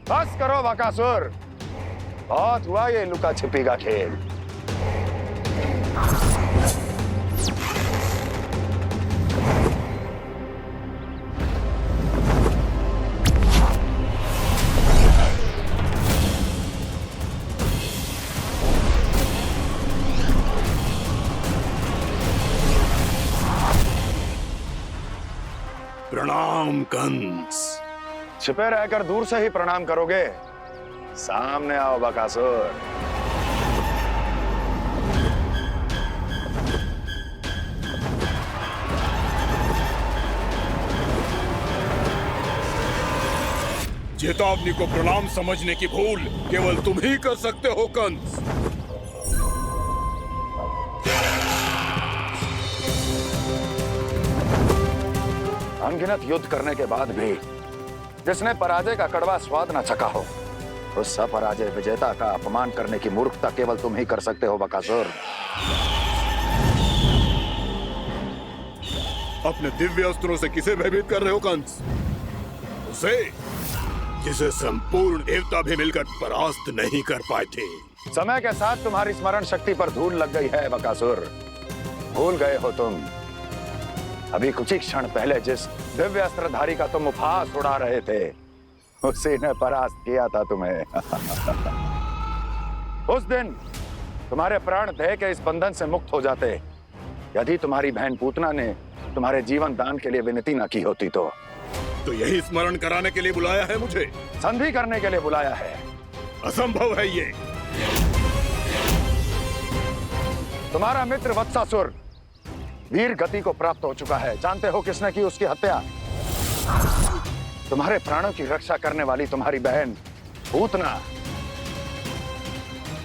बस करो बकासुर, बहुत हुआ ये लुका छिपी का खेल। प्रणाम कंस। छिपे रहकर दूर से ही प्रणाम करोगे? सामने आओ बकासुर। चेतावनी को प्रणाम समझने की भूल केवल तुम ही कर सकते हो कंस। अनगिनत युद्ध करने के बाद भी जिसने पराजय का कड़वा स्वाद न चखा हो, उस अपराजय विजेता का अपमान करने की मूर्खता केवल तुम ही कर सकते हो बकासुर। अपने दिव्य अस्त्रों से किसे भयभीत कर रहे हो कंस? उसे जिसे संपूर्ण देवता भी मिलकर परास्त नहीं कर पाए थे। समय के साथ तुम्हारी स्मरण शक्ति पर धूल लग गई है बकासुर। भूल गए हो तुम अभी कुछ ही क्षण पहले जिस दिव्य अस्त्रधारी का तुम उपहास उड़ा रहे थे, उसी ने परास्त किया था तुम्हें। उस दिन तुम्हारे प्राण देह के इस बंधन से मुक्त हो जाते यदि तुम्हारी बहन पूतना ने तुम्हारे जीवन दान के लिए विनती न की होती तो यही स्मरण कराने के लिए बुलाया है मुझे? संधि करने के लिए बुलाया है। असंभव है ये। तुम्हारा मित्र वत्सासुर वीर गति को प्राप्त हो चुका है। जानते हो किसने की उसकी हत्या? तुम्हारे प्राणों की रक्षा करने वाली तुम्हारी बहन पूतना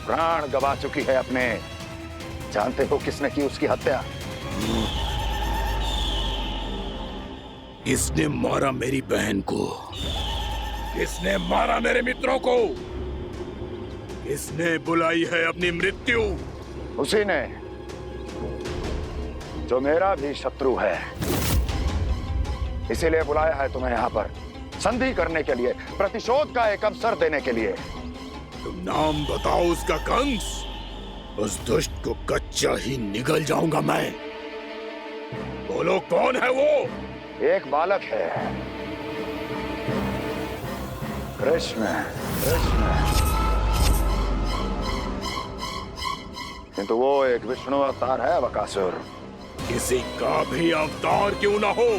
प्राण गवा चुकी है अपने। जानते हो किसने की उसकी हत्या? किसने मारा मेरी बहन को? किसने मारा मेरे मित्रों को? किसने बुलाई है अपनी मृत्यु? उसी ने जो मेरा भी शत्रु है। इसीलिए बुलाया है तुम्हें यहाँ पर संधि करने के लिए, प्रतिशोध का एक अवसर देने के लिए। तुम नाम बताओ उसका कंस। उस दुष्ट को कच्चा ही निगल जाऊंगा मैं। बोलो कौन है वो? एक बालक है, कृष्ण। किंतु वो एक विष्णु अवतार है बकासुर। किसी का भी अवतार क्यों ना हो,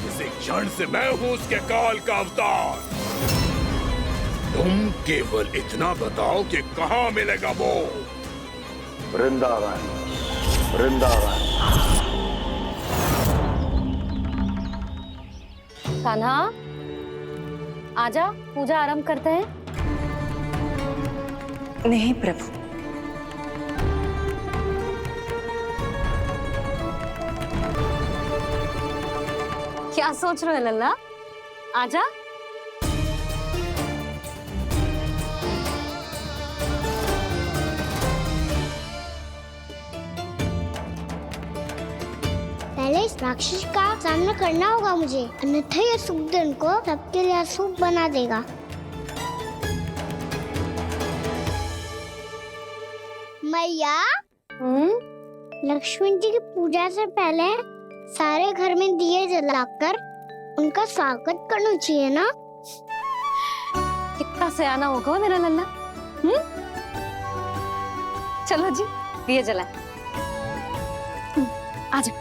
इसी क्षण से मैं हूं उसके काल का अवतार। तुम केवल इतना बताओ कि कहां मिलेगा वो? वृंदावन। वृंदावन। कान्हा, आजा, पूजा आरंभ करते हैं। नहीं प्रभु, क्या सोच रहे हो लल्ला? आजा। पहले इस राक्षस का सामना करना होगा मुझे, अन्यथा ये शुभ दिन को सबके लिए अशुभ बना देगा। मैया, लक्ष्मी जी की पूजा से पहले सारे घर में दिए जलाकर उनका स्वागत करना चाहिए ना? कितना सयाना होगा मेरा लल्ला। चलो जी, दिए जलाए। आजा।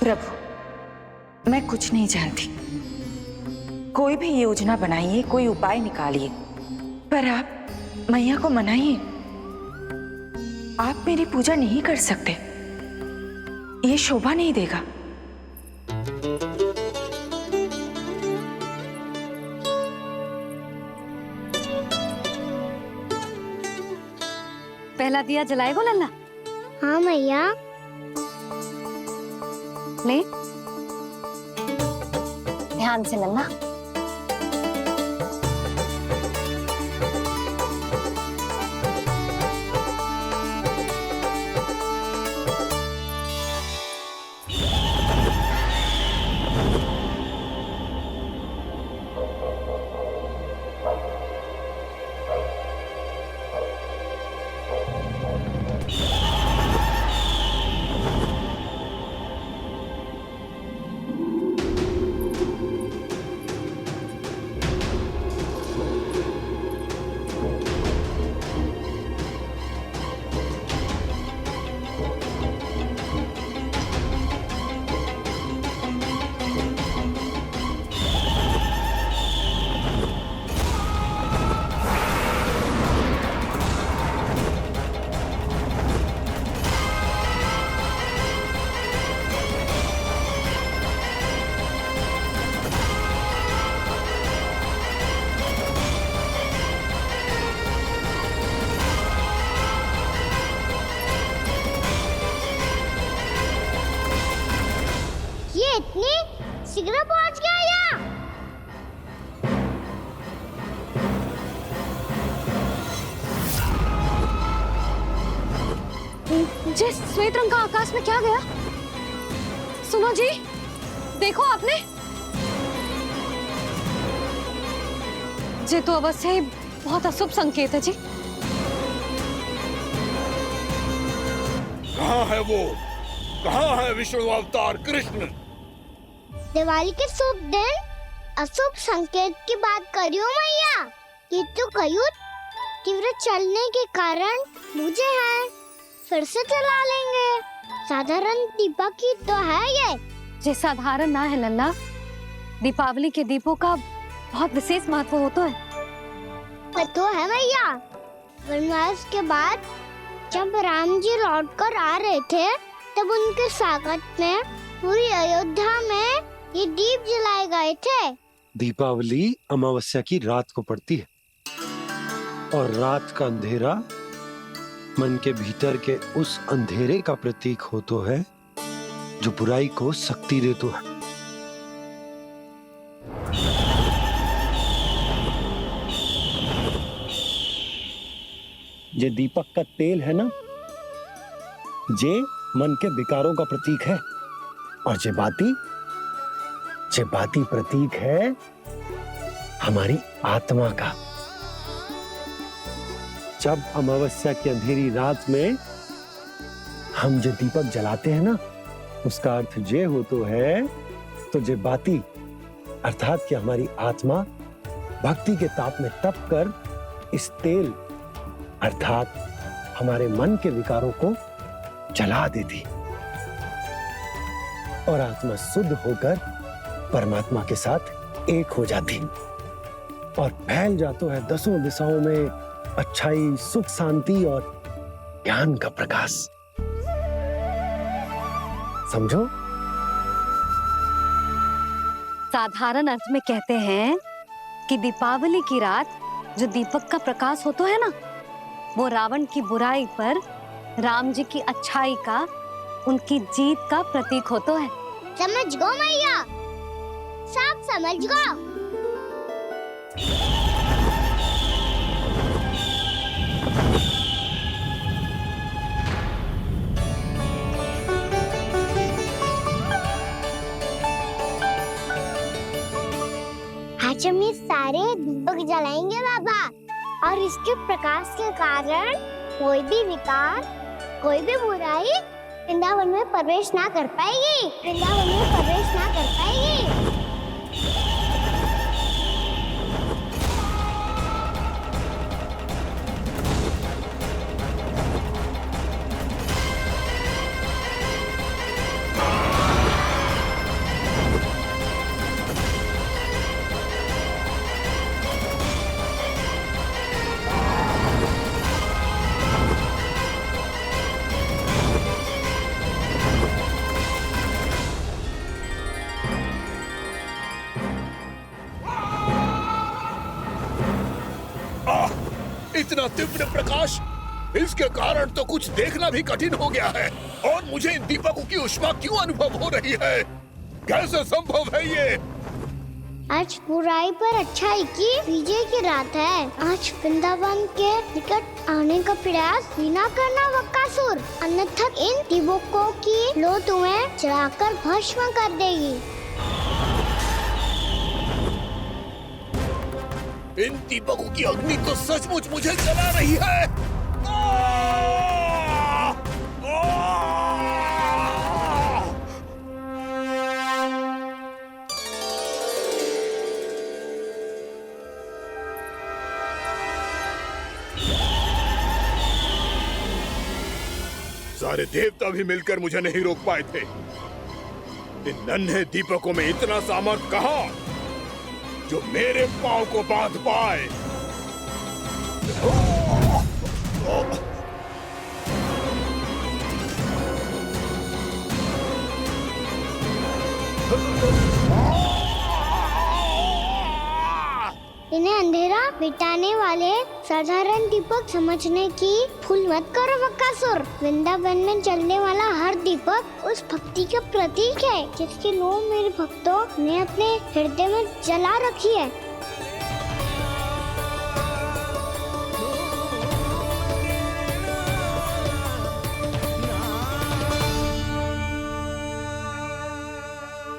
प्रभु, मैं कुछ नहीं जानती। कोई भी योजना बनाइए, कोई उपाय निकालिए, पर आप मैया को मनाइए। आप मेरी पूजा नहीं कर सकते, ये शोभा नहीं देगा। पहला दिया जलाएगो लल्ला? हाँ मैया। ले, ध्यान से लल्ला। इतनी शीघ्र पहुंच गया यहाँ। जिस श्वेत रंग का आकाश में क्या गया? सुनो जी, देखो आपने, ये तो अवश्य ही बहुत अशुभ संकेत है जी। कहाँ है वो? कहाँ है विष्णु अवतार कृष्ण? दिवाली के शुभ दिन अशुभ संकेत की बात करियो मैया। ये तो कयूर तीव्र चलने के कारण मुझे है, फिर से चला लेंगे। साधारण दीपक ही तो है ये साधारण ना है लल्ला, दीपावली के दीपों का बहुत विशेष महत्व होता है। तो है मैया। वनवास के बाद जब राम जी लौट कर आ रहे थे, तब उनके स्वागत में पूरी अयोध्या में ये दीप जलाए गए थे। दीपावली अमावस्या की रात को पड़ती है और रात का अंधेरा मन के भीतर के उस अंधेरे का प्रतीक होता है जो बुराई को शक्ति देता है। ये दीपक का तेल है ना, जे मन के विकारों का प्रतीक है, और जे बाती प्रतीक है हमारी आत्मा का। जब अमावस्या की अंधेरी रात में हम जो दीपक जलाते हैं ना, उसका अर्थ ये हो तो है, तो जे बाती अर्थात कि हमारी आत्मा भक्ति के ताप में तप कर इस तेल अर्थात हमारे मन के विकारों को जला देती और आत्मा शुद्ध होकर परमात्मा के साथ एक हो जाती और फैल जाता है दसों दिशाओं में अच्छाई, सुख, शांति और ज्ञान का प्रकाश। समझो? साधारण अर्थ में कहते हैं कि दीपावली की रात जो दीपक का प्रकाश होता है ना, वो रावण की बुराई पर राम जी की अच्छाई का, उनकी जीत का प्रतीक होता है। समझ गो मैया, सब समझ गो। आज हम ये सारे दीपक जलाएंगे बाबा, और इसके प्रकाश के कारण कोई भी विकार, कोई भी बुराई वृंदावन में प्रवेश ना कर पाएगी, वृंदावन में प्रवेश ना कर पाएगी। इतना तीव्र प्रकाश, इसके कारण तो कुछ देखना भी कठिन हो गया है। और मुझे इन दीपकों की उष्मा क्यों अनुभव हो रही है? कैसे संभव है ये? आज बुराई पर अच्छाई की विजय की रात है। आज वृंदावन के निकट आने का प्रयास भी ना करना बकासुर, अन्यथा इन दीपकों की लो तुम्हें जलाकर भस्म कर देगी। इन दीपकों की अग्नि तो सचमुच मुझे जला रही है। सारे देवता भी मिलकर मुझे नहीं रोक पाए थे। इन नन्हे दीपकों में इतना सामर्थ्य कहां जो मेरे पांव को बांध पाए। इन्हें अंधेरा मिटाने वाले साधारण दीपक समझने की भूल मत करो बकासुर। वृंदावन में जलने वाला हर दीपक उस भक्ति का प्रतीक है जिसकी लो मेरे भक्तों ने अपने हृदय में जला रखी है।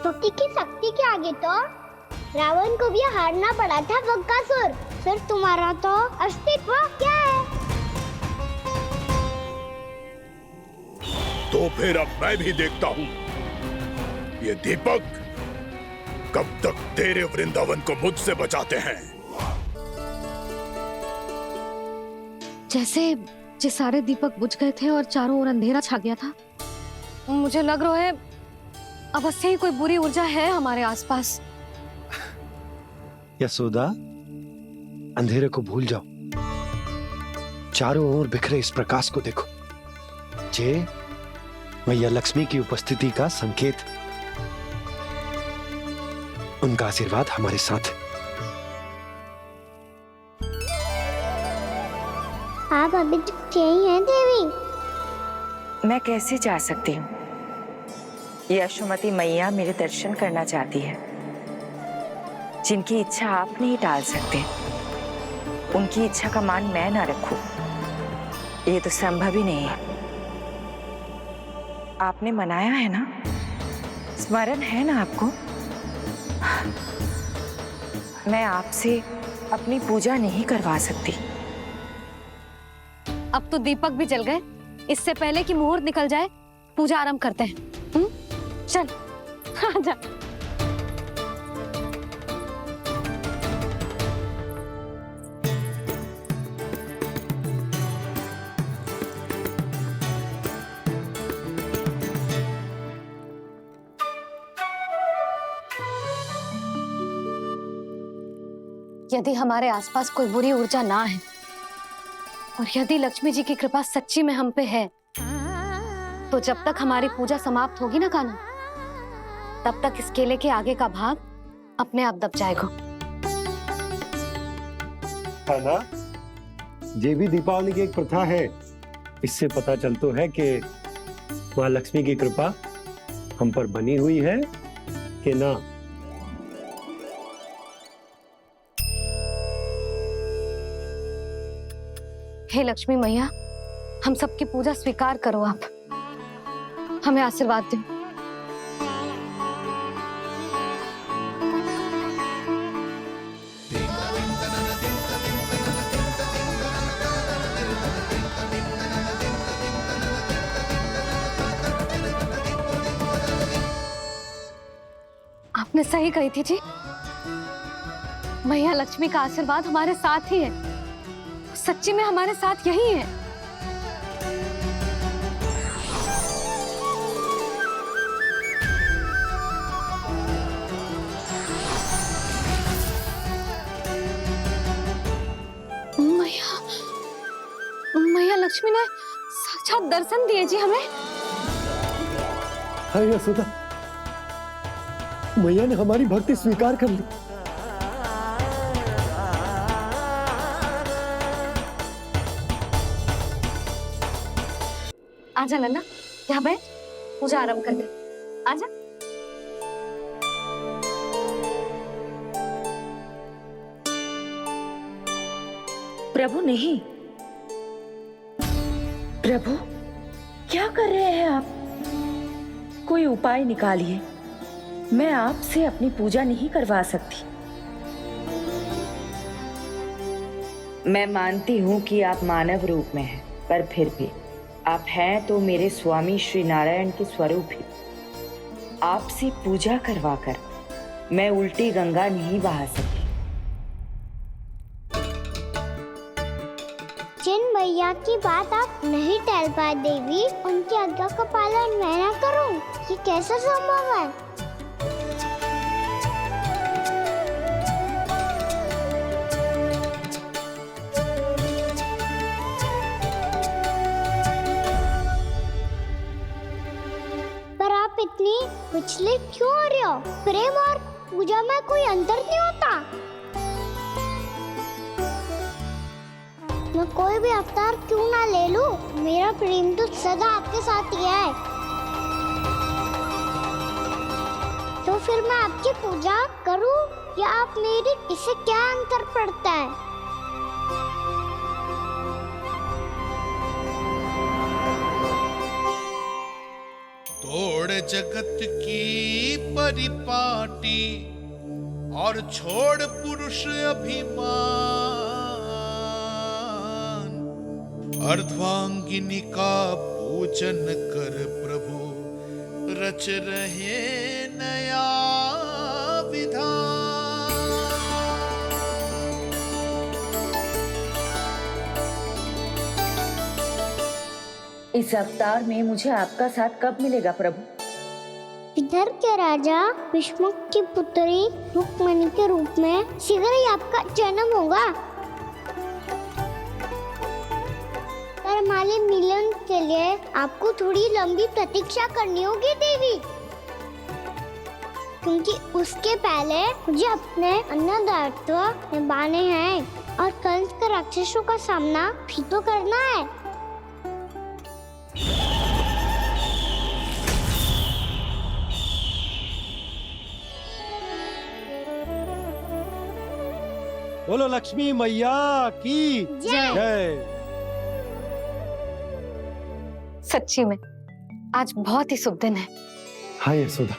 भक्ति की शक्ति के आगे तो रावण को भी हारना पड़ा था बकासुर। फिर तुम्हारा तो अस्तित्व क्या है? तो फिर अब मैं भी देखता हूँ ये दीपक कब तक तेरे वृंदावन को मुझसे बचाते हैं। जैसे ये सारे दीपक बुझ गए थे और चारों ओर अंधेरा छा गया था, मुझे लग रहा है अवश्य ही कोई बुरी ऊर्जा है हमारे आसपास। यशोदा, अंधेरे को भूल जाओ, चारों ओर बिखरे इस प्रकाश को देखो। जे मैया लक्ष्मी की उपस्थिति का संकेत, उनका आशीर्वाद हमारे साथ। आप अभी तक यही हैं देवी? मैं कैसे जा सकती हूँ? यशोमती मैया मेरे दर्शन करना चाहती है, जिनकी इच्छा आप नहीं टाल सकते। उनकी इच्छा का मान मैं ना रखूं, ये तो संभव ही नहीं है। आपने मनाया है ना, स्मरण है ना आपको? मैं आपसे अपनी पूजा नहीं करवा सकती। अब तो दीपक भी जल गए, इससे पहले कि मुहूर्त निकल जाए पूजा आरंभ करते हैं। चल आजा। यदि हमारे आसपास कोई बुरी ऊर्जा ना है और यदि लक्ष्मी जी की कृपा सच्ची में हम पे है, तो जब तक हमारी पूजा समाप्त होगी ना कान्हा, तब तक इस केले के आगे का भाग अपने आप दब जाएगा। कान्हा, ये भी दीपावली की एक प्रथा है। इससे पता चलता है कि माँ लक्ष्मी की कृपा हम पर बनी हुई है कि ना। हे लक्ष्मी मैया, हम सबकी पूजा स्वीकार करो, आप हमें आशीर्वाद दो। आपने सही कही थी जी, मैया लक्ष्मी का आशीर्वाद हमारे साथ ही है, सच्ची में हमारे साथ यही है। मैया लक्ष्मी ने साक्षात दर्शन दिए जी हमें। हाय यशोदा, मैया ने हमारी भक्ति स्वीकार कर ली। आजा नन्ना, यहाँ बैठ, पूजा आरंभ कर दे। आजा। प्रभु नहीं, प्रभु क्या कर रहे हैं आप? कोई उपाय निकालिए, मैं आपसे अपनी पूजा नहीं करवा सकती। मैं मानती हूँ कि आप मानव रूप में हैं, पर फिर भी आप हैं तो मेरे स्वामी श्री नारायण के स्वरूप ही। आपसे पूजा करवाकर मैं उल्टी गंगा नहीं बहा सकी। जिन मैया की बात आप नहीं टाल पाए देवी, उनकी आज्ञा का पालन मैं ना करूं, ये कैसा संभव है? पर आप इतनी विचलित क्यों हो रहे हो? प्रेम और पूजा में कोई अंतर नहीं होता। मैं कोई भी अवतार क्यों ना ले लूं, मेरा प्रेम तो सदा आपके साथ ही है। तो फिर मैं आपकी पूजा करूं या आप मेरी, इससे क्या अंतर पड़ता है? तोड़ जगत की परिपाटी और छोड़ पुरुष अभिमान, अर्धांगिनी का पूजन कर प्रभु, रच रहे नया विधान। इस अवतार में मुझे आपका साथ कब मिलेगा प्रभु? इधर के राजा भीष्मक की पुत्री रुक्मणी के रूप में शीघ्र ही आपका जन्म होगा। पर हमारे मिलन के लिए आपको थोड़ी लंबी प्रतीक्षा करनी होगी देवी, क्योंकि उसके पहले मुझे अपने अन्य दायित्व निभाने हैं और कंस के राक्षसों का सामना भी तो करना है। बोलो लक्ष्मी मैया की जय। सच्ची में आज बहुत ही शुभ दिन है। हाँ यशोदा,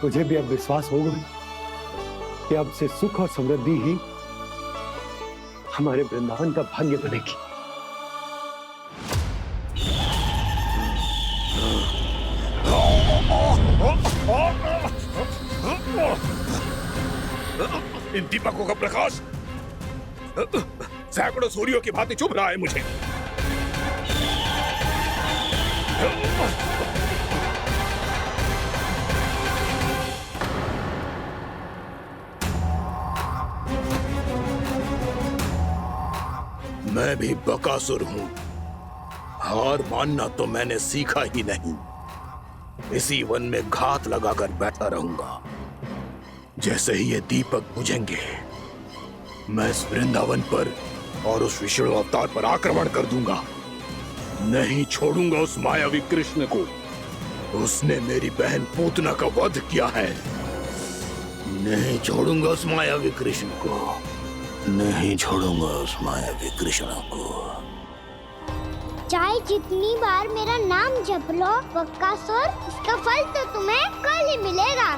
मुझे भी अब विश्वास हो गया कि अब से सुख और समृद्धि ही हमारे वृंदावन का भाग्य बनेगी। इन दीपकों का प्रकाश सैकड़ों सूर्यों की भांति चुभ रहा है मुझे। मैं भी बकासुर हूं, हार मानना तो मैंने सीखा ही नहीं। इसी वन में घात लगाकर बैठा रहूंगा। जैसे ही ये दीपक बुझेंगे, मैं इस वृंदावन पर और उस विष्णु अवतार पर आक्रमण कर दूंगा। नहीं छोड़ूंगा उस मायावी कृष्ण को। उसने मेरी बहन पूतना का वध किया है। नहीं छोड़ूंगा उस मायावी कृष्ण को। नहीं छोड़ूंगा उस मायावी कृष्ण को। चाहे जितनी बार मेरा नाम जप लो बकासुर, इसका फल तो तुम्हें कल ही मिलेगा।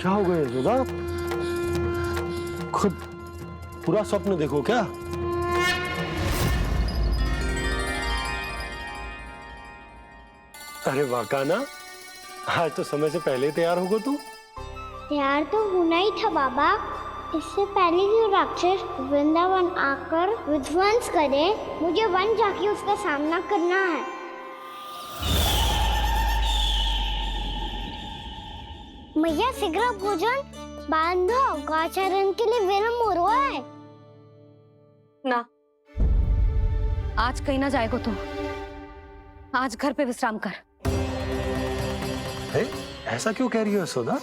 क्या हो गया यशोदा? खुद पूरा स्वप्न देखो क्या? अरे वाह कान्हा, आज तो समय से पहले ही तैयार होगा तू। तैयार तो होना ही था बाबा। इससे पहले कि राक्षस वृंदावन आकर विध्वंस करे, मुझे वन जाके उसका सामना करना है। मैया शीघ्र भोजन बांधो, गौचरण के लिए विलंब हो रहा है। ना, आज कहीं ना जाएगा तुम। आज घर पे विश्राम कर। ऐसा क्यों कह रही हो यशोदा?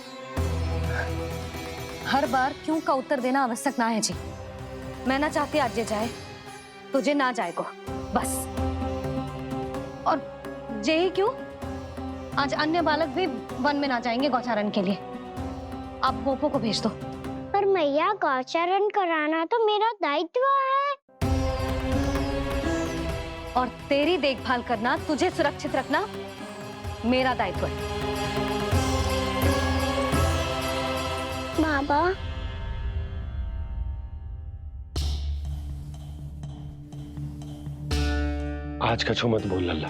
हर बार क्यों का उत्तर देना आवश्यक ना है जी। मैं ना चाहती आज ये जाए, तुझे ना जाएगा बस। और जे ही क्यों, आज अन्य बालक भी वन में ना जाएंगे गौचारण के लिए। आप गोपो को भेज दो। पर मैया गौचरण कराना तो मेरा दायित्व है। और तेरी देखभाल करना, तुझे सुरक्षित रखना मेरा दायित्व है। बाबा, आज कछु मत बोल लल्ला।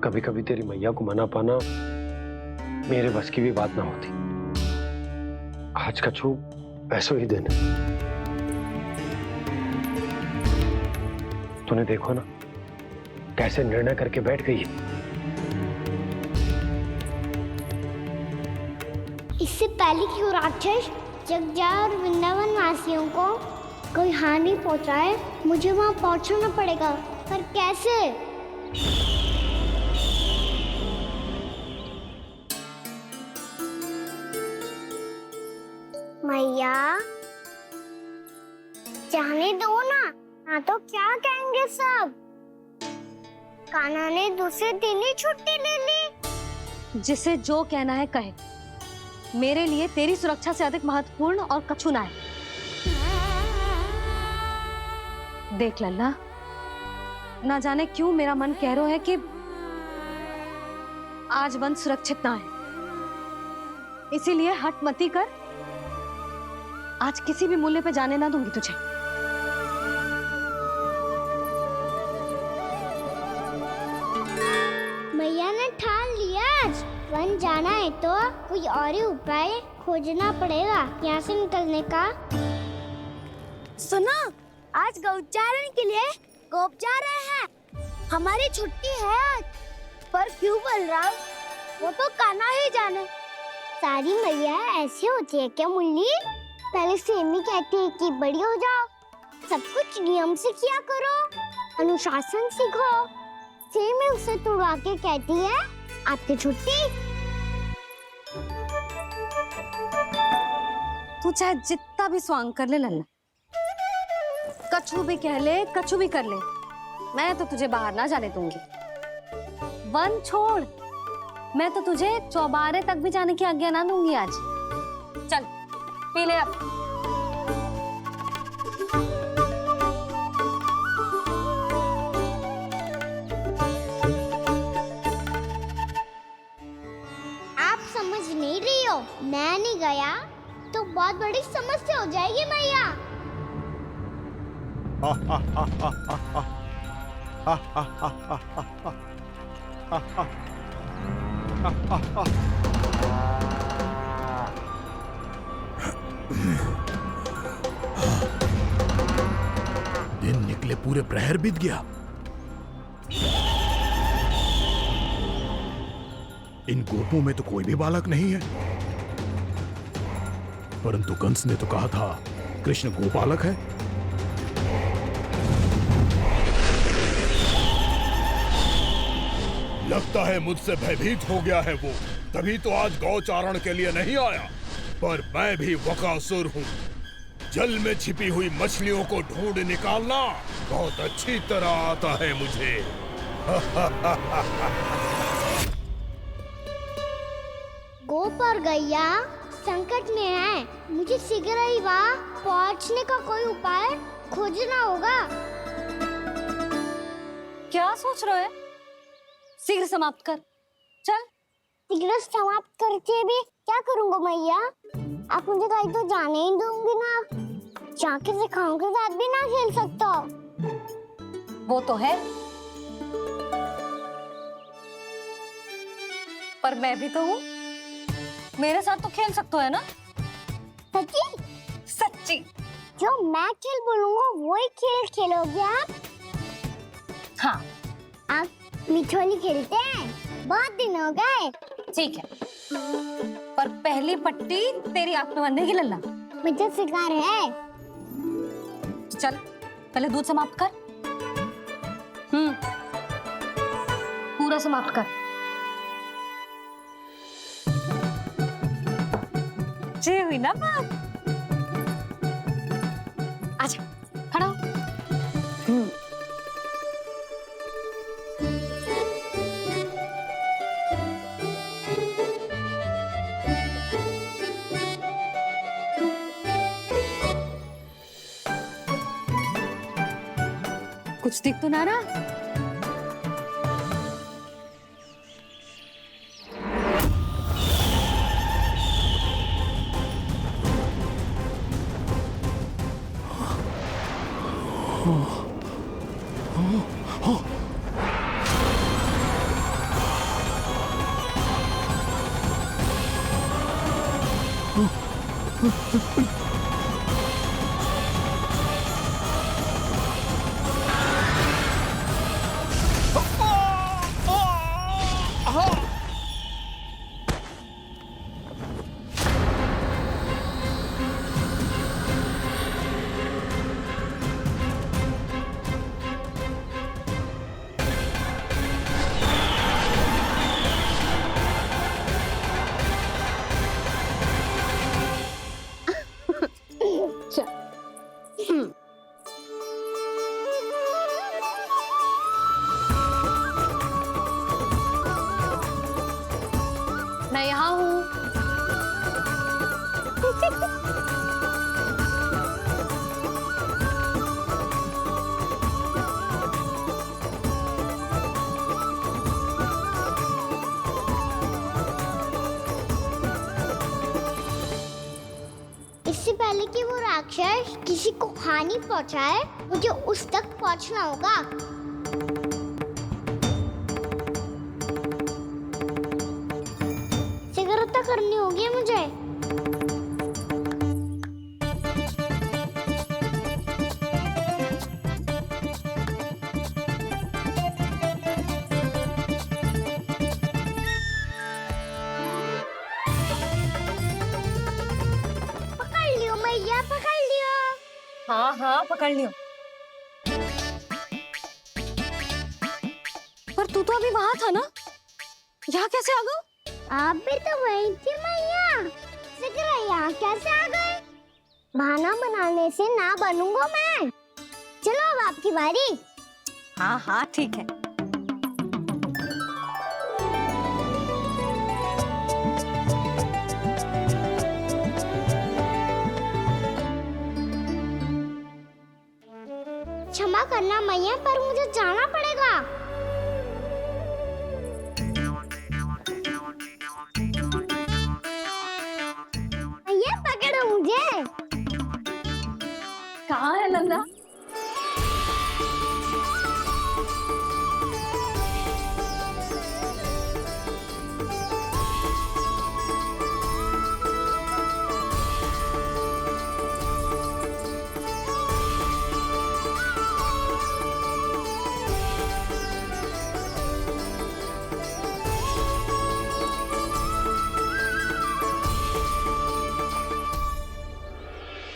कभी कभी तेरी मैया को मना पाना मेरे बस की भी बात ना होती। आज कछु ऐसो ही दिन है। तूने देखो ना कैसे निर्णय करके बैठ गई है। इससे पहले कि वो राक्षस जगजा और वृंदावन वासियों को कोई हानि पहुंचाए, मुझे वहां पहुंचना पड़ेगा। पर कैसे? मैया, जाने दो ना, हाँ तो क्या कहेंगे सब? कान्हा ने दूसरे दिन ही छुट्टी ले ली। जिसे जो कहना है कहे। मेरे लिए तेरी सुरक्षा से अधिक महत्वपूर्ण और कछु ना है। देख लल्ला, ना जाने क्यों मेरा मन कह रहा है कि आज वन सुरक्षित ना है। इसीलिए हट मती कर, आज किसी भी मूल्य पे जाने ना दूंगी तुझे। मैया ने ठान लिया, आज वन जाना है तो कोई और ही उपाय खोजना पड़ेगा यहाँ से निकलने का। सुनो, आज गौचारण के लिए गोप जा रहे हैं। हमारी छुट्टी है आज। पर क्यों बलराम? वो तो कान्हा ही जाने। सारी मैया ऐसी होती है क्या मुन्नी? पहले सेमी कहती है कि बड़ी हो जाओ, सब कुछ नियम से किया करो, अनुशासन सीखो। सेमी उसे तुड़वा के कहती है आपकी छुट्टी। तू चाहे जितना भी स्वांग कर ले लल्ला, कछु भी कह ले, कछु भी कर ले, मैं तो तुझे बाहर ना जाने दूंगी। वन छोड़, मैं तो तुझे चौबारे तक भी जाने की आज्ञा ना दूंगी आज। चल पी ले अब। आप समझ नहीं रही हो, मैं नहीं गया तो बहुत बड़ी समस्या हो जाएगी मैया। दिन निकले पूरे प्रहर बीत गया। इन गोपों में तो कोई भी बालक नहीं है, परंतु कंस ने तो कहा था कृष्ण गोपालक है। लगता है मुझसे भयभीत हो गया है वो, तभी तो आज गौचारण के लिए नहीं आया। पर मैं भी बकासुर हूँ। जल में छिपी हुई मछलियों को ढूंढ निकालना बहुत अच्छी तरह आता है मुझे। गोप और गैया संकट में है, मुझे शीघ्र ही वहाँ पहुँचने का कोई उपाय खोजना होगा। क्या सोच रहे है? शीघ्र समाप्त कर, चल। शीघ्र समाप्त करके भी क्या करूँगा मैया? आप मुझे कहीं तो जाने ही दूंगी ना। जाके सिखाओं के साथ भी ना खेल सकता। वो तो है, पर मैं भी तो हूँ, मेरे साथ तो खेल सकते हो है ना? सच्ची? सच्ची। जो मैं खेल बोलूँगा वही खेल खेलोगे आप? हाँ। आप मिठोली खेलते हैं? बहुत दिन हो गए। ठीक है, पर पहली पट्टी तेरी आंख में बनने की लल्ला। मुझे शिकार है। चल पहले दूध समाप्त कर। पूरा समाप्त कर। जे हुई ना बात। आजा, खड़ा हो। कुछ दिख तो ना रहा। मैं यहाँ हूँ। इससे पहले कि वो राक्षस किसी को हानि पहुंचाए, मुझे उस तक पहुंचना होगा। सिगरता करनी होगी मुझे। पकड़ लियो मैया, पकड़ लियो। हाँ हाँ पकड़ लियो। पर तू तो अभी वहां था ना, यहाँ कैसे आ गया? आप भी तो वही थी मैया। सिकरा यहाँ कैसे आ गए? बहाना बनाने से ना बनूंगा मैं। चलो अब आपकी बारी। हाँ हाँ ठीक है। क्षमा करना मैया, पर मुझे जाना पड़ेगा। मैया पकड़ो मुझे। कहाँ है नंदा?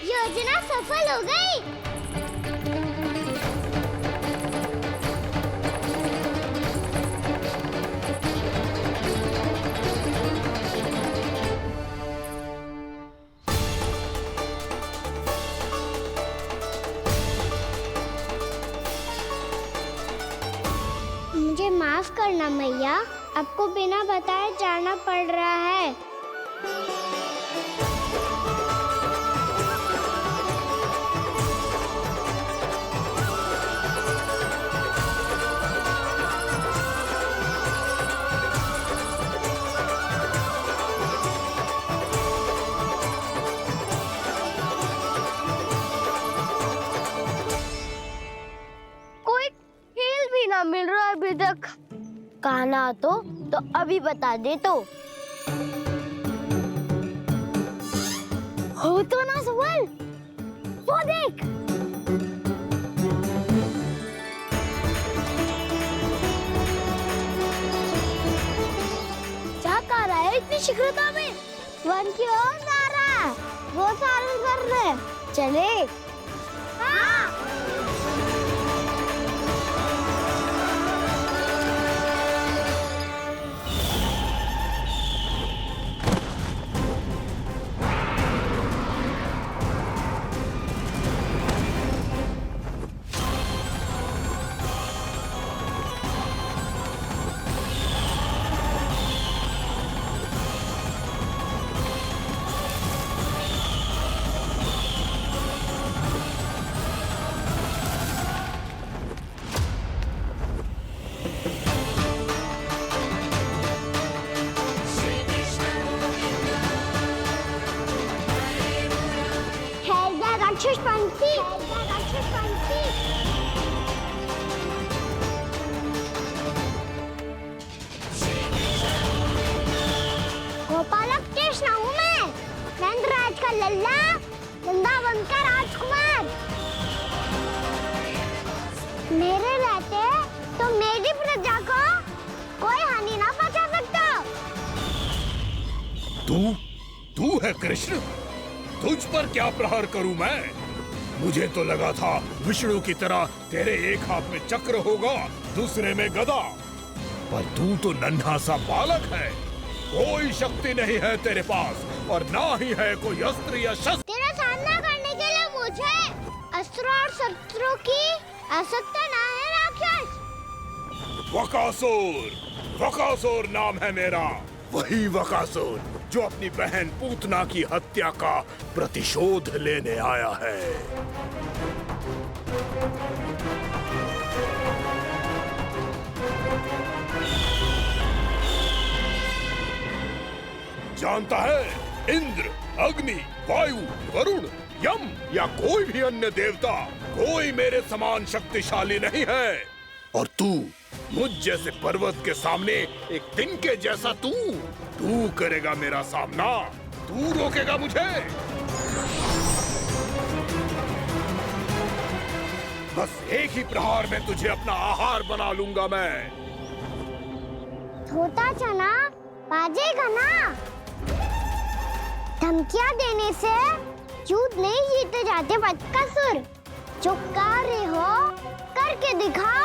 योजना सफल हो गई। मुझे माफ करना मैया, आपको बिना बताए जाना पड़ रहा है। कोई खेल भी ना मिल रहा है अभी तक। कहना तो अभी बता दे तो। हो तो ना सवाल, वो देख। क्या कर रहा है इतनी शीघ्रता में? वन की ओर जा रहा है, वो सारे कर रहे। चले। हाँ। राक्षस पंछी, राक्षस पंछी। गोपालक कृष्ण हूँ मैं, नंदराज का लल्ला, वृंदावन का राजकुमार। मेरे रहते तो मेरी प्रजा को कोई हानि ना पहुंचा सकता। तू है कृष्ण? तुझ पर क्या प्रहार करूं मैं? मुझे तो लगा था विष्णु की तरह तेरे एक हाथ में चक्र होगा, दूसरे में गदा, पर तू तो नन्हा सा बालक है। कोई शक्ति नहीं है तेरे पास और ना ही है कोई अस्त्र या शस्त्र। तेरा सामना करने के लिए मुझे अस्त्र और शस्त्रों की आवश्यकता ना है राक्षस। वकासुर, वकासुर नाम है मेरा, वही वकासुर जो अपनी बहन पूतना की हत्या का प्रतिशोध लेने आया है। जानता है, इंद्र, अग्नि, वायु, वरुण, यम या कोई भी अन्य देवता, कोई मेरे समान शक्तिशाली नहीं है। और तू, मुझ जैसे पर्वत के सामने एक तिनके जैसा तू करेगा मेरा सामना? तू रोकेगा मुझे? बस एक ही प्रहार में तुझे अपना आहार बना लूंगा मैं। छोटा चना बाजेगा ना? धमकियां देने से युद्ध नहीं जीते जाते बदकसूर। जो कार्य हो करके दिखाओ।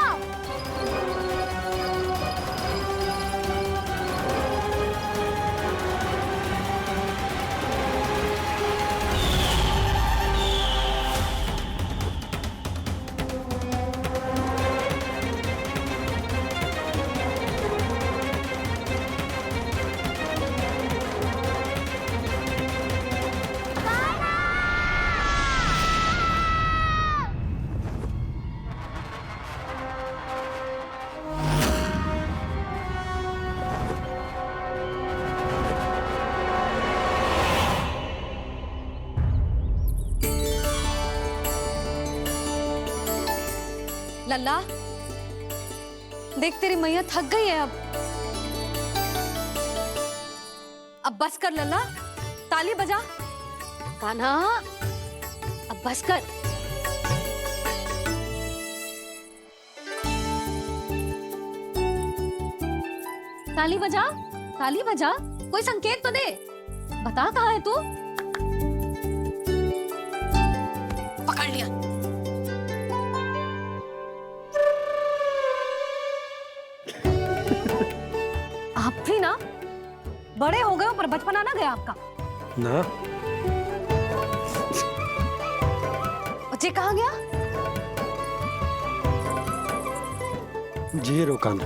लल्ला, देख तेरी मैया थक गई है अब बस कर लल्ला, ताली बजा। कान्हा, अब बस कर। ताली बजा, ताली बजा, कोई संकेत तो दे, बता कहाँ है तू? पकड़ लिया। आप भी ना बड़े हो गए हो, पर बचपना ना गया आपका ना। बच्चे कहाँ गया? जी रोकाना।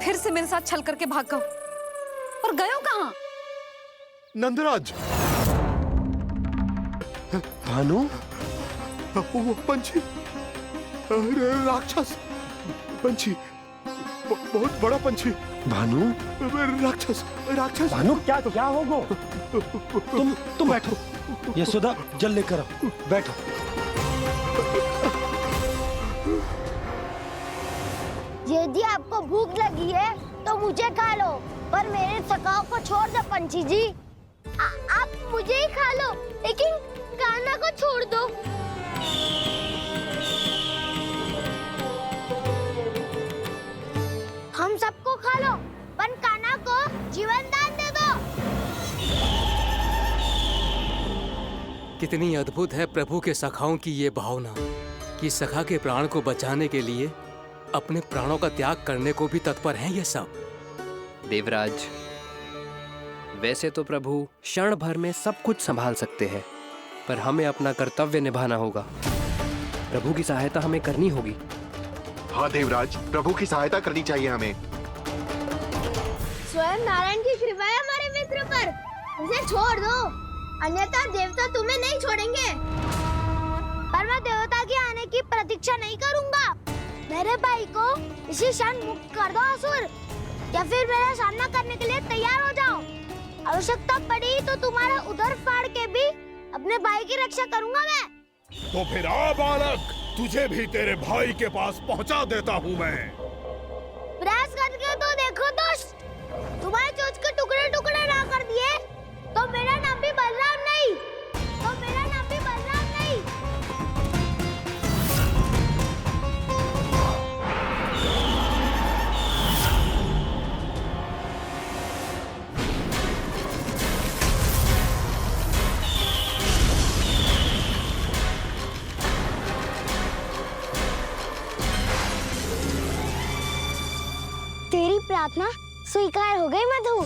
फिर से मेरे साथ छल करके भाग गए, और गए हो कहाँ? नंदराज, भानु, वो पंछी, राक्षस पंछी, बहुत बड़ा पंछी। भानु, राक्षस, राक्षस। भानु, क्या क्या होगा? तुम बैठो, यशोदा जल लेकर आओ, बैठो। यदि आपको भूख लगी है तो मुझे खा लो, पर मेरे सखाओं को छोड़ दो पंछी जी। आप मुझे ही खा लो, लेकिन कान्हा को छोड़ दो। हम सबको खा लो, पर कान्हा को जीवन दान दे दो। कितनी अद्भुत है प्रभु के सखाओं की ये भावना कि सखा के प्राण को बचाने के लिए अपने प्राणों का त्याग करने को भी तत्पर हैं ये सब। देवराज, वैसे तो प्रभु क्षण भर में सब कुछ संभाल सकते हैं, पर हमें अपना कर्तव्य निभाना होगा। प्रभु की सहायता हमें करनी होगी। हाँ देवराज, प्रभु की सहायता करनी चाहिए हमें। स्वयं नारायण की कृपा है हमारे मित्र पर, उसे छोड़ दो, अन्यथा देवता तुम्हें नहीं छोड़ेंगे। पर मैं देवता के आने की प्रतीक्षा नहीं करूंगा। मेरे भाई को इसी क्षण मुक्त कर दो असुर, या फिर मेरा सामना करने के लिए तैयार हो जाओ। आवश्यकता पड़ी तो तुम्हारा उधर फाड़ के भी अपने भाई की रक्षा करूंगा मैं। तो फिर आ बालक, तुझे भी तेरे भाई के पास पहुंचा देता हूँ मैं। प्रयास करके तो देखो दोस्त, तुम्हारे चोंच के टुकड़े टुकड़े ना कर दिए तो मेरा नाम भी बलराम नहीं, तो मेरा नाम भी बलराम नहीं। तेरी प्रार्थना स्वीकार हो गई मधु।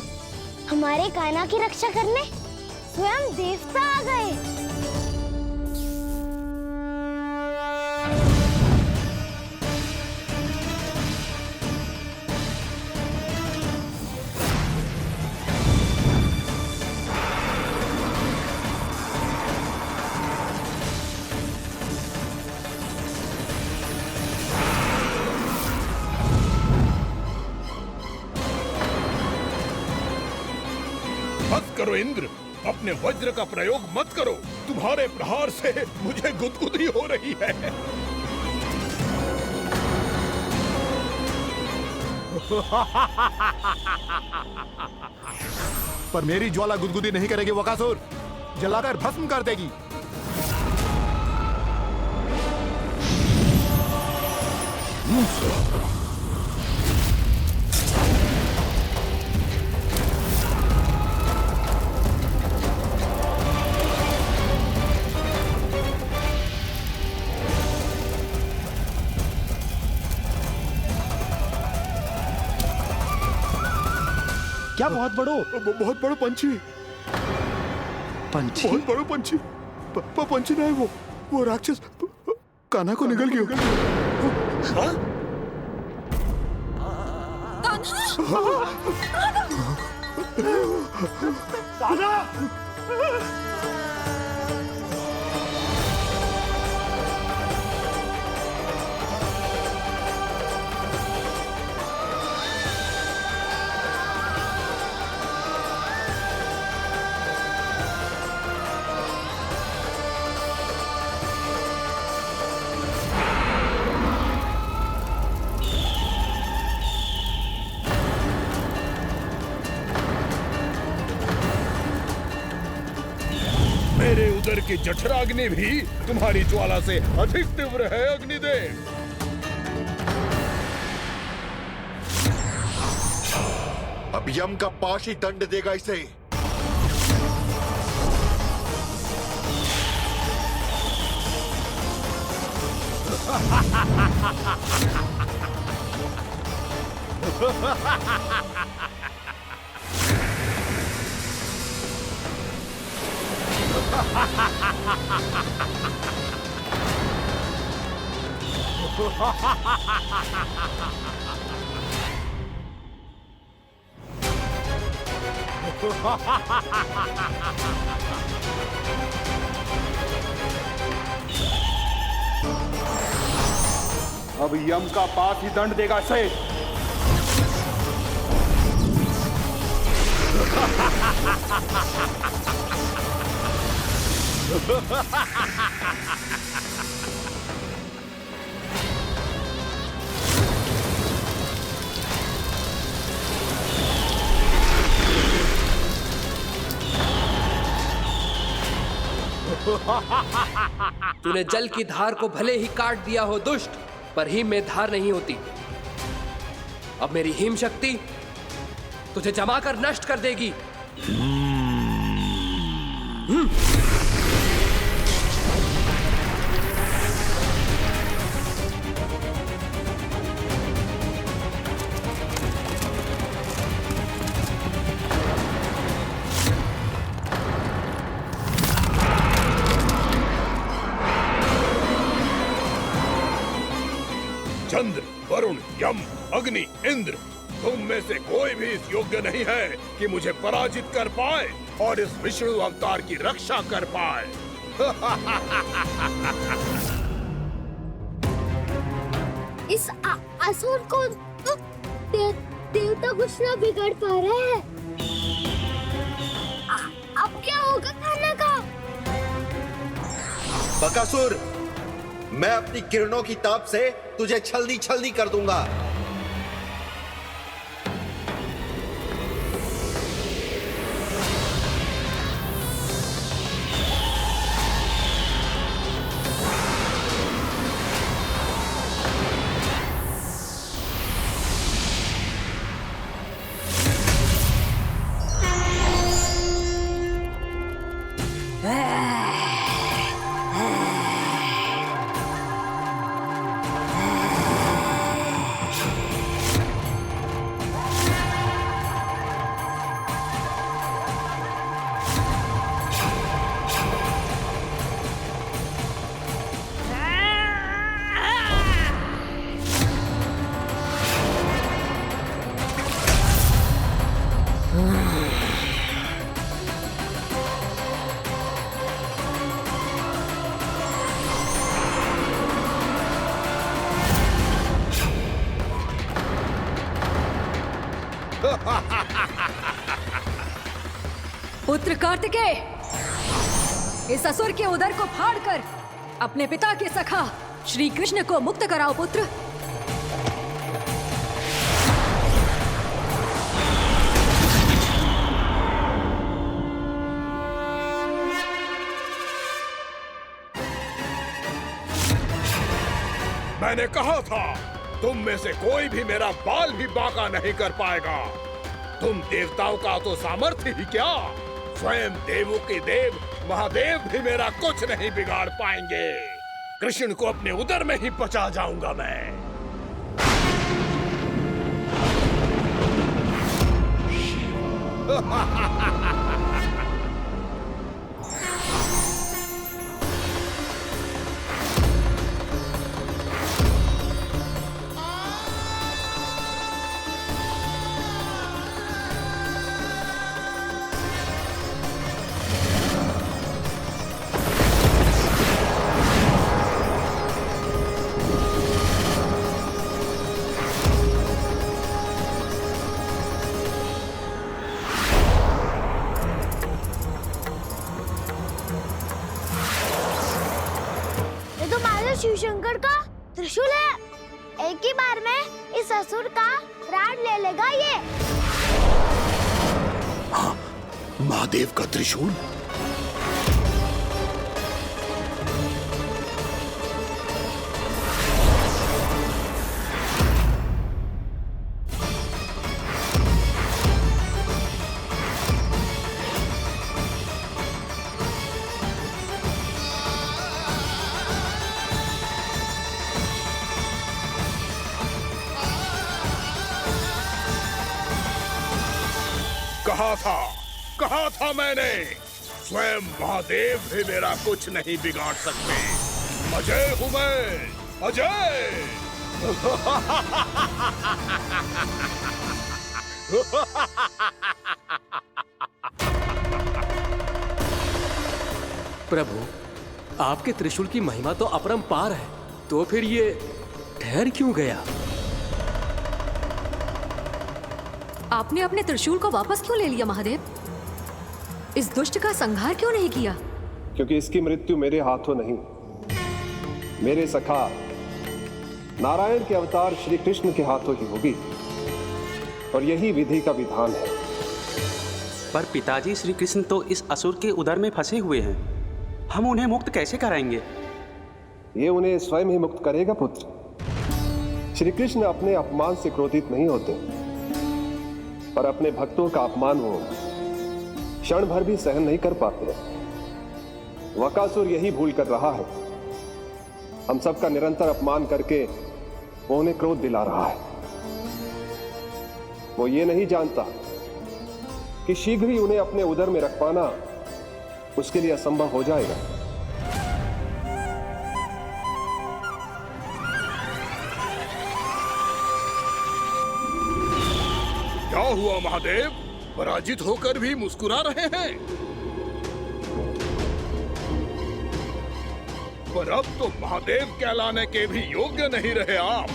हमारे कान्हा की रक्षा करने स्वयं देवता आ गए। मत करो इंद्र, अपने वज्र का प्रयोग मत करो। तुम्हारे प्रहार से मुझे गुदगुदी हो रही है। पर मेरी ज्वाला गुदगुदी नहीं करेगी बकासुर, जलाकर भस्म कर देगी। क्या बहुत बड़ो? बहुत बड़ो पंछी। पंछी? बहुत बड़ो पंछी। पंछी ना है वो राक्षस कान्हा को निगल गया। हाँ? मेरे उदर की जठराग्नि भी तुम्हारी ज्वाला से अधिक तीव्र है अग्निदेव। अब यम का पाश ही दंड देगा इसे। अब यम का पास ही दंड देगा इसे। तूने जल की धार को भले ही काट दिया हो दुष्ट, पर हिम में धार नहीं होती। अब मेरी हिम शक्ति तुझे जमाकर नष्ट कर देगी। चंद्र, वरुण, यम, अग्नि, इंद्र, तुम में से कोई भी इस योग्य नहीं है कि मुझे पराजित कर पाए और इस विष्णु अवतार की रक्षा कर पाए। इस असुर को देवता कुछ ना बिगाड़ पा रहे हैं। बकासुर, मैं अपनी किरणों की ताप से तुझे छलनी छलनी कर दूंगा। पुत्र कार्तिकेय, इस असुर के उदर को फाड़कर अपने पिता के सखा श्री कृष्ण को मुक्त कराओ पुत्र। मैंने कहा था, तुम में से कोई भी मेरा बाल भी बांका नहीं कर पाएगा। तुम देवताओं का तो सामर्थ्य ही क्या, स्वयं देवों के देव महादेव भी मेरा कुछ नहीं बिगाड़ पाएंगे। कृष्ण को अपने उदर में ही पचा जाऊंगा मैं। शिव शंकर का त्रिशूल है। एक ही बार में इस असुर का प्राण ले लेगा ये। हाँ, महादेव का त्रिशूल। कहा था मैंने, स्वयं महादेव भी मेरा कुछ नहीं बिगाड़ सकते। अजय हूं मैं, अजय। प्रभु, आपके त्रिशूल की महिमा तो अपरंपार है, तो फिर ये ठहर क्यों गया? आपने अपने त्रिशूल को वापस क्यों ले लिया महादेव? इस दुष्ट का संहार क्यों नहीं किया? क्योंकि इसकी मृत्यु मेरे हाथों नहीं, मेरे सखा नारायण के अवतार श्री कृष्ण के हाथों ही होगी, और यही विधि का विधान है। पर पिताजी, श्री कृष्ण तो इस असुर के उदर में फंसे हुए हैं, हम उन्हें मुक्त कैसे कराएंगे? ये उन्हें स्वयं ही मुक्त करेगा पुत्र। श्री कृष्ण अपने अपमान से क्रोधित नहीं होते, पर अपने भक्तों का अपमान वो क्षण भर भी सहन नहीं कर पाते। वकासुर यही भूल कर रहा है, हम सबका निरंतर अपमान करके वो उन्हें क्रोध दिला रहा है। वो ये नहीं जानता कि शीघ्र ही उन्हें अपने उदर में रख पाना उसके लिए असंभव हो जाएगा। क्या हुआ महादेव, पराजित होकर भी मुस्कुरा रहे हैं? पर अब तो महादेव कहलाने के भी योग्य नहीं रहे आप।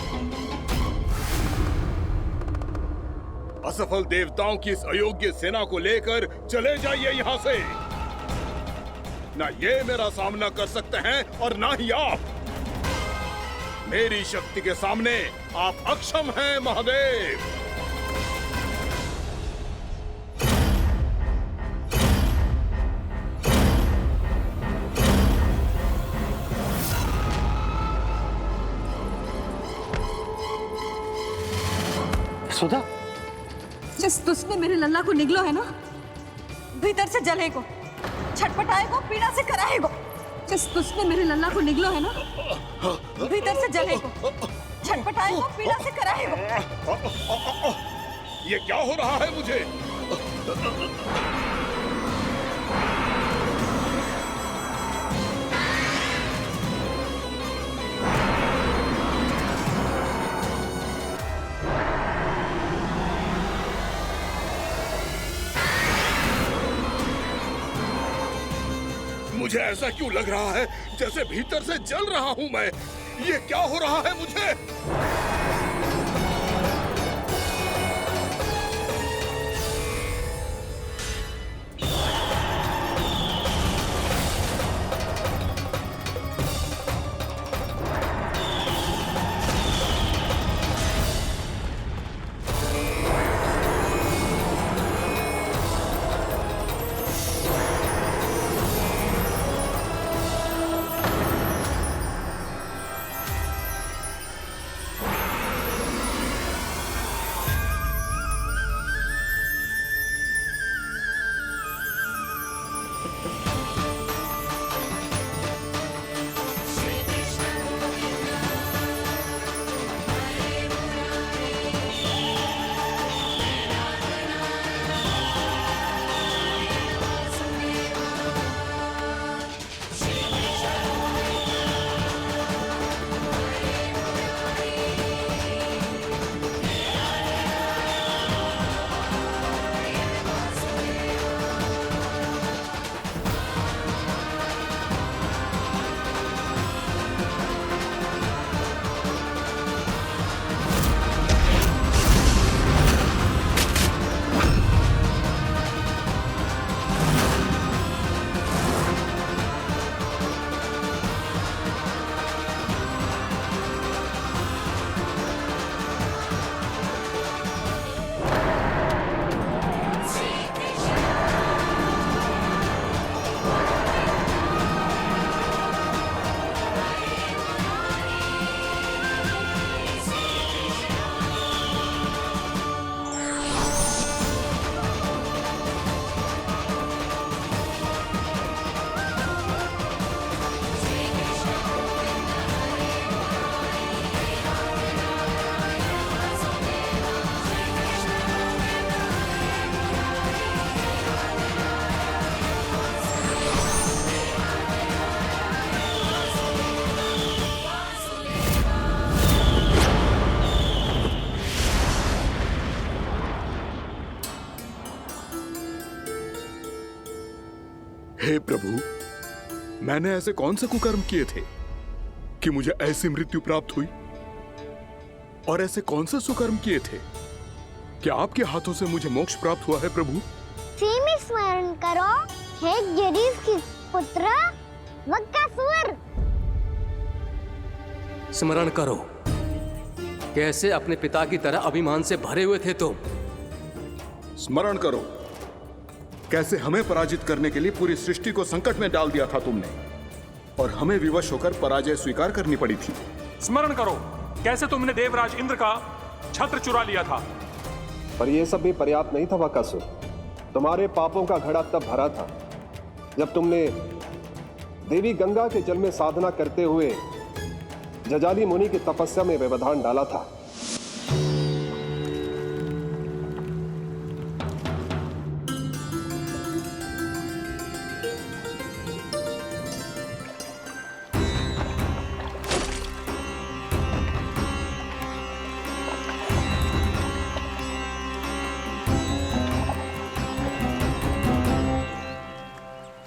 असफल देवताओं की इस अयोग्य सेना को लेकर चले जाइए यहां से। ना ये मेरा सामना कर सकते हैं और ना ही आप। मेरी शक्ति के सामने आप अक्षम हैं महादेव। सुधा, जिस दुष्ट ने मेरे लल्ला को निगलो है ना, भीतर से जलेगो, छटपटाएगो, पीड़ा से कराएगो। जिस दुष्ट ने मेरे लल्ला को निगलो है ना, भीतर से जलेगो, छटपटाएगो, पीड़ा से कराएगो। ये क्या हो रहा है मुझे? मुझे ऐसा क्यों लग रहा है जैसे भीतर से जल रहा हूं मैं? ये क्या हो रहा है मुझे? हे प्रभु, मैंने ऐसे कौन से कुकर्म किए थे कि मुझे ऐसी मृत्यु प्राप्त हुई? और ऐसे कौन से सुकर्म किए थे कि आपके हाथों से मुझे मोक्ष प्राप्त हुआ है प्रभु? में स्मरण करो, हे जरीफ की पुत्र बकासुर। स्मरण करो, कैसे अपने पिता की तरह अभिमान से भरे हुए थे तुम। स्मरण करो, कैसे हमें पराजित करने के लिए पूरी सृष्टि को संकट में डाल दिया था तुमने, और हमें विवश होकर पराजय स्वीकार करनी पड़ी थी। स्मरण करो, कैसे तुमने देवराज इंद्र का छत्र चुरा लिया था। पर यह सब भी पर्याप्त नहीं था बकासुर। तुम्हारे पापों का घड़ा तब भरा था जब तुमने देवी गंगा के जल में साधना करते हुए जजाली मुनि की तपस्या में व्यवधान डाला था।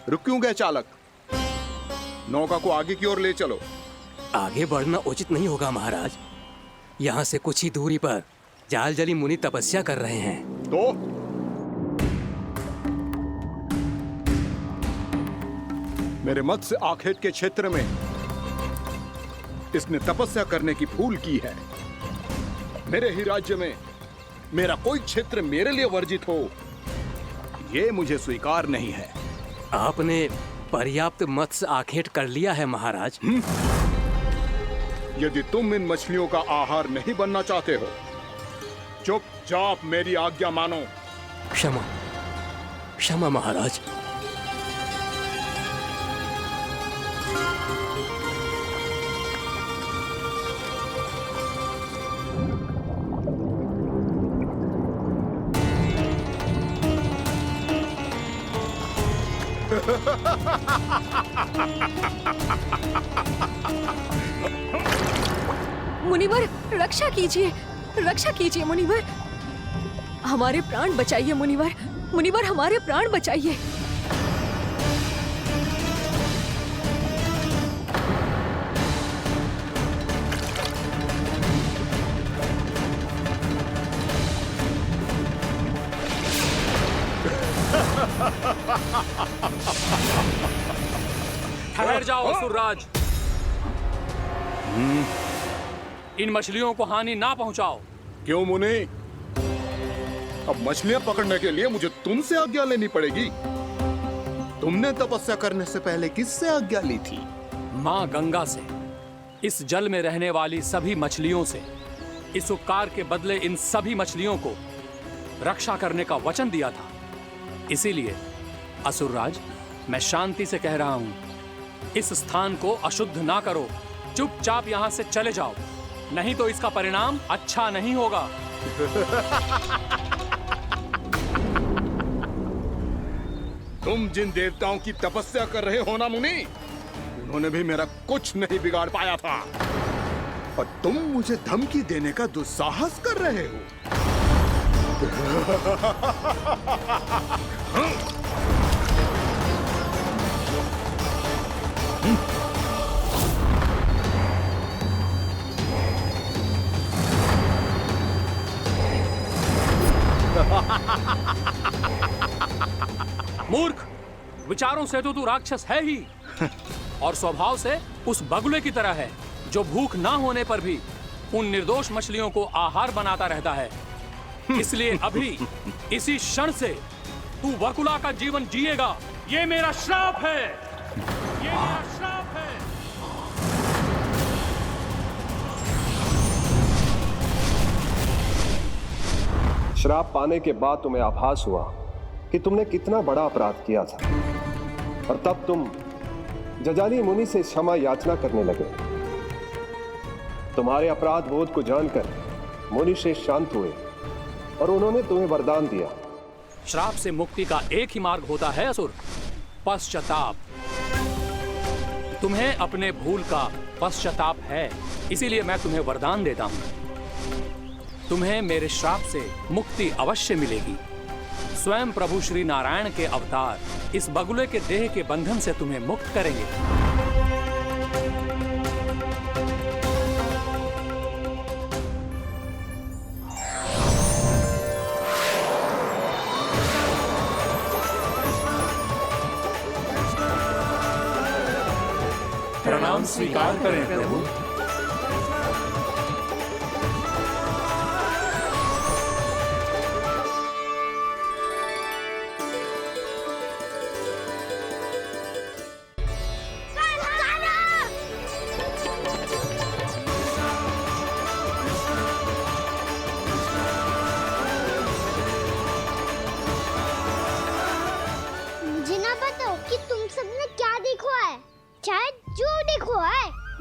रुक क्यों गए चालक? नौका को आगे की ओर ले चलो। आगे बढ़ना उचित नहीं होगा महाराज। यहाँ से कुछ ही दूरी पर जालजली मुनि तपस्या कर रहे हैं। मेरे मत्स्य आखेट के क्षेत्र में इसने तपस्या करने की भूल की है। मेरे ही राज्य में मेरा कोई क्षेत्र मेरे लिए वर्जित हो, ये मुझे स्वीकार नहीं है। आपने पर्याप्त मत्स्य आखेट कर लिया है महाराज। यदि तुम इन मछलियों का आहार नहीं बनना चाहते हो, चुपचाप मेरी आज्ञा मानो। क्षमा, क्षमा महाराज। मुनिवर, रक्षा कीजिए, रक्षा कीजिए मुनिवर, हमारे प्राण बचाइए मुनिवर, मुनिवर हमारे प्राण बचाइए। ठहर जाओ असुरराज, इन मछलियों को हानि ना पहुंचाओ। क्यों मुनि? अब मछलियां पकड़ने के लिए मुझे तुमसे आज्ञा लेनी पड़ेगी। तुमने तपस्या करने से पहले किससे आज्ञा ली थी? माँ गंगा से, इस जल में रहने वाली सभी मछलियों से। इस उपकार के बदले इन सभी मछलियों को रक्षा करने का वचन दिया था। इसीलिए असुरराज, मैं शांति से कह रहा हूं, इस स्थान को अशुद्ध ना करो, चुपचाप यहां से चले जाओ, नहीं तो इसका परिणाम अच्छा नहीं होगा। तुम जिन देवताओं की तपस्या कर रहे हो ना मुनि, उन्होंने भी मेरा कुछ नहीं बिगाड़ पाया था, और तुम मुझे धमकी देने का दुस्साहस कर रहे हो। मूर्ख, विचारों से तो तू राक्षस है ही, और स्वभाव से उस बगुले की तरह है जो भूख ना होने पर भी उन निर्दोष मछलियों को आहार बनाता रहता है। इसलिए अभी इसी क्षण से तू वकुला का जीवन जिएगा। ये मेरा श्राप है, ये मेरा श्राप है। श्राप पाने के बाद तुम्हें आभास हुआ कि तुमने कितना बड़ा अपराध किया था, और तब तुम जजाली मुनि से क्षमा याचना करने लगे। तुम्हारे अपराध बोध को जानकर मुनि श्रेष्ठ शांत हुए और उन्होंने तुम्हें वरदान दिया। श्राप से मुक्ति का एक ही मार्ग होता है असुर, पश्चाताप। तुम्हें अपने भूल का पश्चाताप है, इसीलिए मैं तुम्हें वरदान देता हूं। तुम्हें मेरे श्राप से मुक्ति अवश्य मिलेगी। स्वयं प्रभु श्री नारायण के अवतार इस बगुले के देह के बंधन से तुम्हें मुक्त करेंगे। प्रणाम स्वीकार करें प्रभु।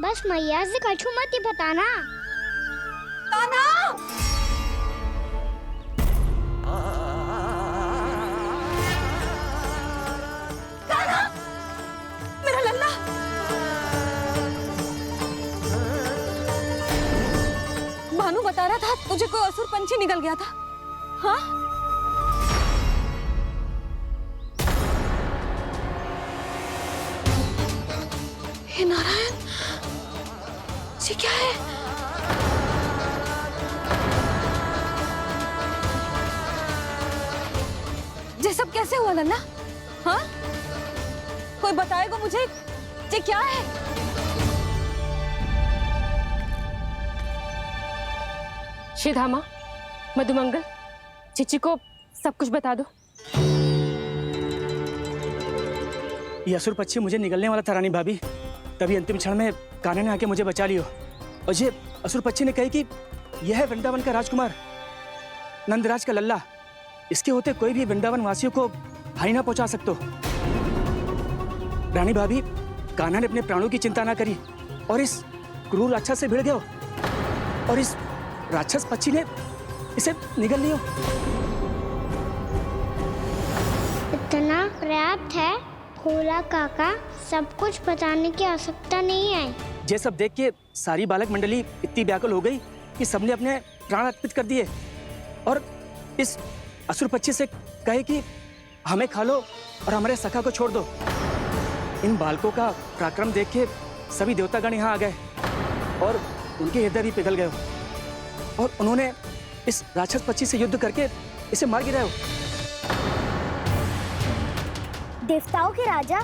बस मैया से कछु मत बताना। कान्हा! कान्हा! मेरा लल्ला! भानु बता रहा था तुझे कोई असुर पंछी निकल गया था। हाँ? हे नारायण, ये क्या है? ये सब कैसे हुआ लल्ला? हाँ? कोई बताएगा मुझे ये क्या है? श्रीधामा, मधुमंगल, चिची को सब कुछ बता दो। ये असुर पक्षी मुझे निगलने वाला था रानी भाभी, तभी अंतिम क्षण में कान्हा ने आके मुझे बचा लियो। और ये असुर पक्षी ने कही कि यह है वृंदावन का राजकुमार, नंदराज का लल्ला। इसके होते कोई भी वृंदावन वासियों को हानि ना पहुंचा सकते। रानी भाभी, कान्हा ने अपने प्राणों की चिंता ना करी और इस क्रूर राक्षस से भिड़ गया, और इस राक्षस पक्षी ने इसे निगल लियो। इतना पर्याप्त है भोला काका, सब कुछ बताने की आवश्यकता नहीं है। ये सब देख के सारी बालक मंडली इतनी व्याकुल हो गई कि सबने अपने प्राण अर्पित कर दिए और इस असुर पक्षी से कहे कि हमें खा लो और हमारे सखा को छोड़ दो। इन बालकों का पराक्रम देख के सभी देवतागण यहाँ आ गए और उनके हृदय भी पिघल गए और उन्होंने इस राक्षस पक्षी से युद्ध करके इसे मार गिराया। देवताओं के राजा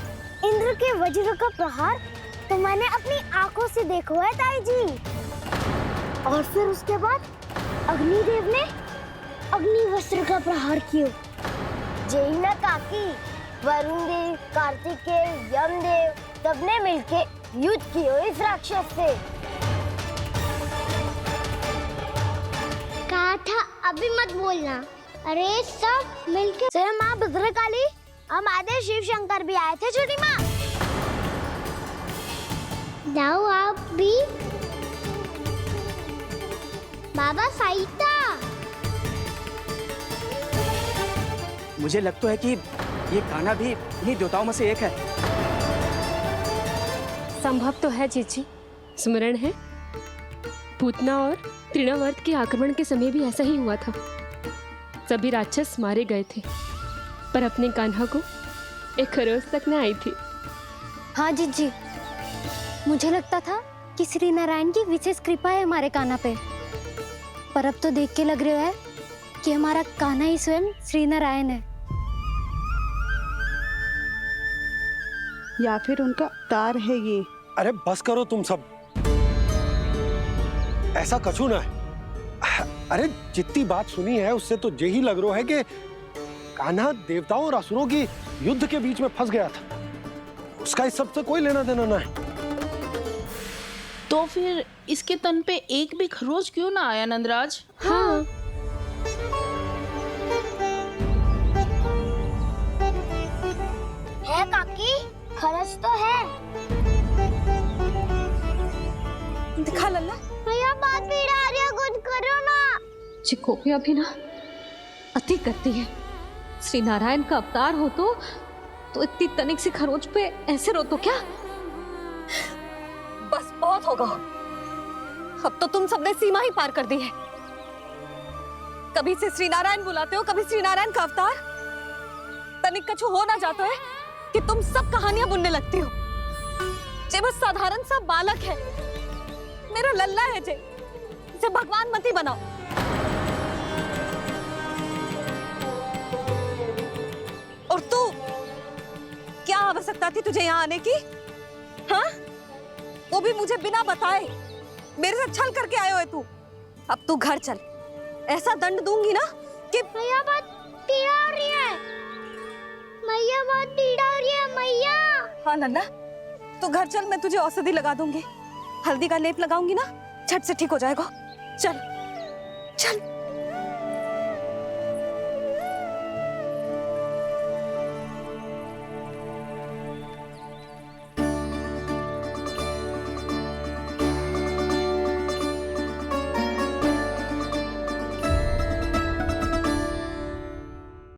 इंद्र के वज्र का प्रहार तो मैंने अपनी आंखों से देखा है ताई जी। और फिर उसके बाद अग्निदेव ने अग्निवस्त्र का प्रहार किया। जय ना काकी, वरुण देव, कार्तिकेय, यमदेव सबने मिलके युद्ध किया इस राक्षस से। कहा था अभी मत बोलना। अरे सब मिलके से माँ भद्रकाली, हम आदे शिव शंकर भी आए थे छोटी माँ। जाओ आप भी। बाबा साईता, मुझे लगता है कि ये कान्हा भी इन्हीं देवताओं में से एक है। संभव तो है चीची, स्मरण है पूतना और तृणावर्त के आक्रमण के समय भी ऐसा ही हुआ था। सभी राक्षस मारे गए थे पर अपने कान्हा को एक खरोच तक न आई थी। हाँ जीजी, मुझे लगता था कि श्री नारायण की विशेष कृपा है हमारे कान्हा पे, पर अब तो देख के लग रहा है कि हमारा कान्हा ही स्वयं श्री नारायण है। या फिर उनका अवतार है ये। अरे बस करो तुम सब, ऐसा कछु ना है। अरे जितनी बात सुनी है उससे तो यही लग रहा है कि कान्हा देवताओं और असुरों की युद्ध के बीच में फंस गया था। उसका इस सब से कोई लेना देना ना है। तो फिर इसके तन पे एक भी खरोच क्यों ना आया नंदराज? हाँ, है काकी, खरच तो है। दिखा लल्ला। भैया बात पीड़ा आ रही है, कुछ करो ना। चिकोपिया भी ना अति करती है। श्री नारायण का अवतार हो तो इतनी तनिक सी खरोच पे ऐसे रो तो क्या? बस बहुत होगा। अब तो तुम सबने सीमा ही पार कर दी है। कभी से श्री नारायण बुलाते हो, कभी श्री नारायण का अवतार। तनिक कछु हो ना जाता है कि तुम सब कहानियां बुनने लगती हो। जे बस साधारण सा बालक है, मेरा लल्ला है जे भगवान मत ही बनाओ। और तू, क्या आवश्यकता थी तुझे यहाँ आने की? हाँ, वो भी मुझे बिना बताए मेरे से छल करके आए हो तू। अब तू घर चल, ऐसा दंड दूंगी ना कि मैया बहुत पीड़ा हो रही है। मैया बहुत पीड़ा हो रही है मैया। हाँ नन्ना, तू घर चल, मैं तुझे औषधि लगा दूंगी। हल्दी का लेप लगाऊंगी ना, झट से ठीक हो जाएगा। चल चल।